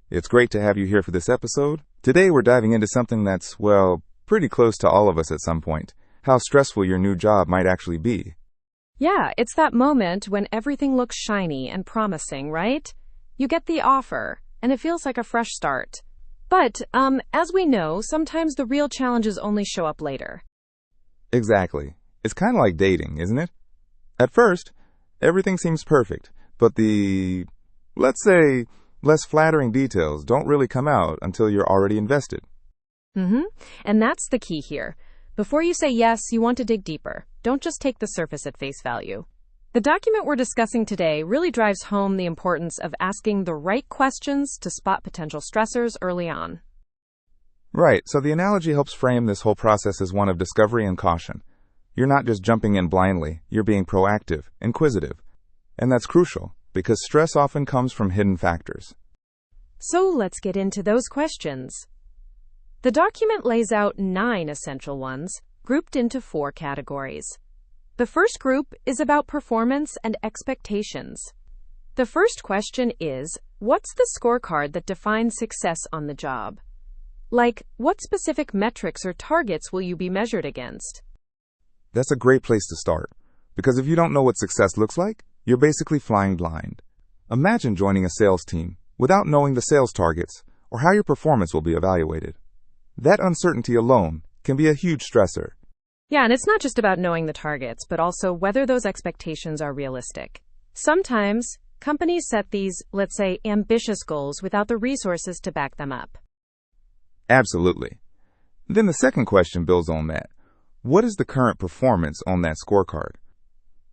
It's great to have you here for this episode. Today we're diving into something that's, well, pretty close to all of us at some point. How stressful your new job might actually be. Yeah, it's that moment when everything looks shiny and promising, right? You get the offer, and it feels like a fresh start. But, as we know, sometimes the real challenges only show up later. Exactly. It's kind of like dating, isn't it? At first, everything seems perfect, but let's say, less flattering details don't really come out until you're already invested. And that's the key here. Before you say yes, you want to dig deeper. Don't just take the surface at face value. The document we're discussing today really drives home the importance of asking the right questions to spot potential stressors early on. Right, so the analogy helps frame this whole process as one of discovery and caution. You're not just jumping in blindly, you're being proactive, inquisitive. And that's crucial, because stress often comes from hidden factors. So let's get into those questions. The document lays out 9 essential ones, grouped into 4 categories. The first group is about performance and expectations. The first question is, what's the scorecard that defines success on the job? Like, what specific metrics or targets will you be measured against? That's a great place to start, because if you don't know what success looks like, you're basically flying blind. Imagine joining a sales team without knowing the sales targets or how your performance will be evaluated. That uncertainty alone can be a huge stressor. Yeah, and it's not just about knowing the targets, but also whether those expectations are realistic. Sometimes, companies set these, let's say, ambitious goals without the resources to back them up. Absolutely. Then the second question builds on that. What is the current performance on that scorecard?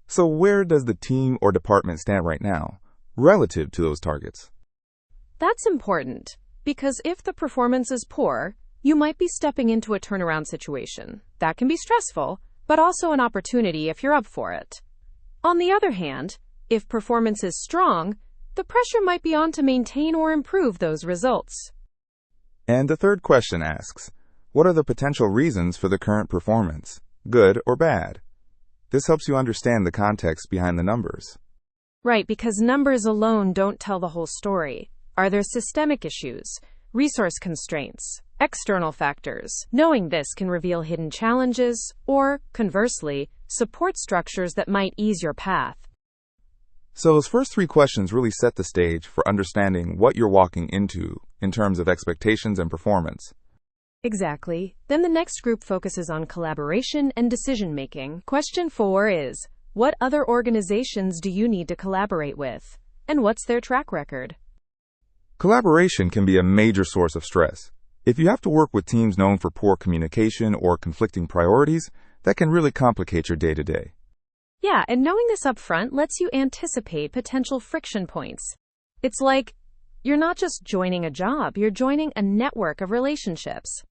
So where does the team or department stand right now, relative to those targets? That's important, because if the performance is poor, you might be stepping into a turnaround situation. That can be stressful, but also an opportunity if you're up for it. On the other hand, if performance is strong, the pressure might be on to maintain or improve those results. And the third question asks, what are the potential reasons for the current performance, good or bad? This helps you understand the context behind the numbers. Right, because numbers alone don't tell the whole story. Are there systemic issues, resource constraints, external factors? Knowing this can reveal hidden challenges or, conversely, support structures that might ease your path. So those first 3 questions really set the stage for understanding what you're walking into in terms of expectations and performance. Exactly. Then the next group focuses on collaboration and decision-making. Question 4 is, what other organizations do you need to collaborate with? And what's their track record? Collaboration can be a major source of stress. If you have to work with teams known for poor communication or conflicting priorities, that can really complicate your day-to-day. Yeah, and knowing this up front lets you anticipate potential friction points. It's like, you're not just joining a job, you're joining a network of relationships.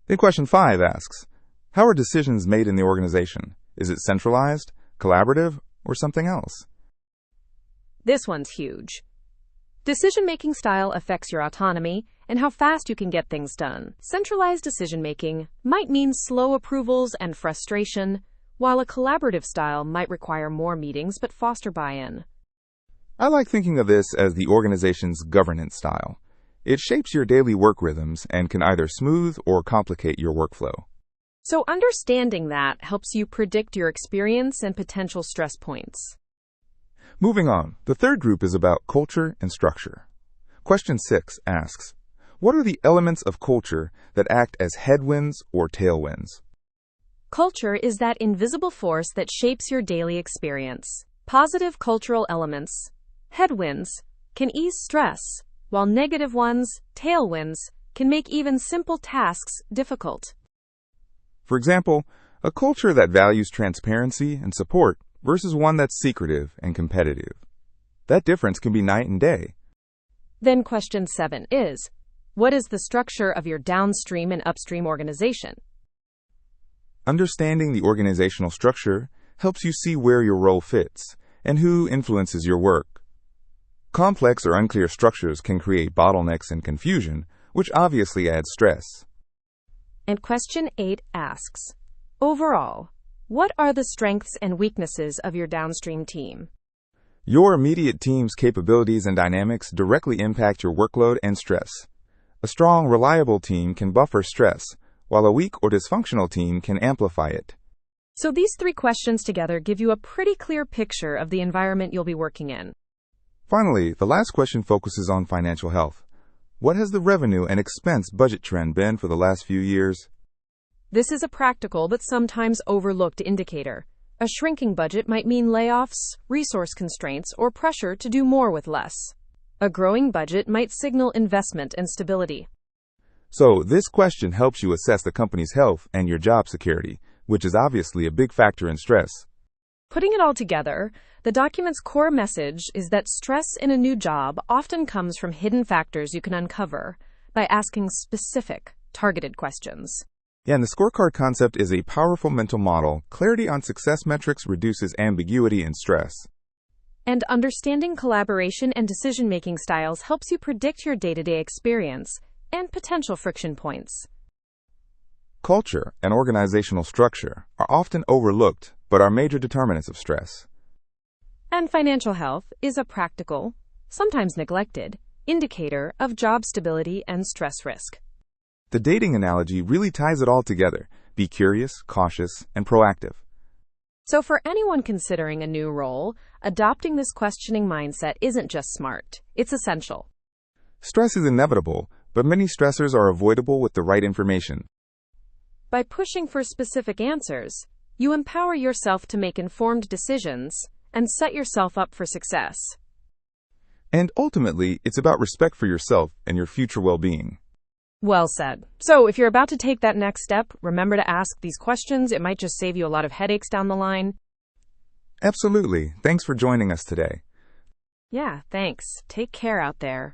Then question 5 asks, how are decisions made in the organization? Is it centralized, collaborative, or something else? This one's huge. Decision-making style affects your autonomy and how fast you can get things done. Centralized decision-making might mean slow approvals and frustration, while a collaborative style might require more meetings but foster buy-in. I like thinking of this as the organization's governance style. It shapes your daily work rhythms and can either smooth or complicate your workflow. So understanding that helps you predict your experience and potential stress points. Moving on, the third group is about culture and structure. Question 6 asks, what are the elements of culture that act as headwinds or tailwinds? Culture is that invisible force that shapes your daily experience. Positive cultural elements, headwinds, can ease stress, while negative ones, tailwinds, can make even simple tasks difficult. For example, a culture that values transparency and support versus one that's secretive and competitive. That difference can be night and day. Then question 7 is, what is the structure of your downstream and upstream organization? Understanding the organizational structure helps you see where your role fits and who influences your work. Complex or unclear structures can create bottlenecks and confusion, which obviously adds stress. And question 8 asks, overall, what are the strengths and weaknesses of your downstream team? Your immediate team's capabilities and dynamics directly impact your workload and stress. A strong, reliable team can buffer stress, while a weak or dysfunctional team can amplify it. So these 3 questions together give you a pretty clear picture of the environment you'll be working in. Finally, the last question focuses on financial health. What has the revenue and expense budget trend been for the last few years? This is a practical but sometimes overlooked indicator. A shrinking budget might mean layoffs, resource constraints, or pressure to do more with less. A growing budget might signal investment and stability. So, this question helps you assess the company's health and your job security, which is obviously a big factor in stress. Putting it all together, the document's core message is that stress in a new job often comes from hidden factors you can uncover by asking specific, targeted questions. Yeah, and the scorecard concept is a powerful mental model. Clarity on success metrics reduces ambiguity and stress. And understanding collaboration and decision-making styles helps you predict your day-to-day experience and potential friction points. Culture and organizational structure are often overlooked, but are major determinants of stress. And financial health is a practical, sometimes neglected, indicator of job stability and stress risk. The dating analogy really ties it all together. Be curious, cautious, and proactive. So for anyone considering a new role, adopting this questioning mindset isn't just smart, it's essential. Stress is inevitable, but many stressors are avoidable with the right information. By pushing for specific answers, you empower yourself to make informed decisions and set yourself up for success. And ultimately, it's about respect for yourself and your future well-being. Well said. So if you're about to take that next step, remember to ask these questions. It might just save you a lot of headaches down the line. Absolutely. Thanks for joining us today. Yeah, thanks. Take care out there.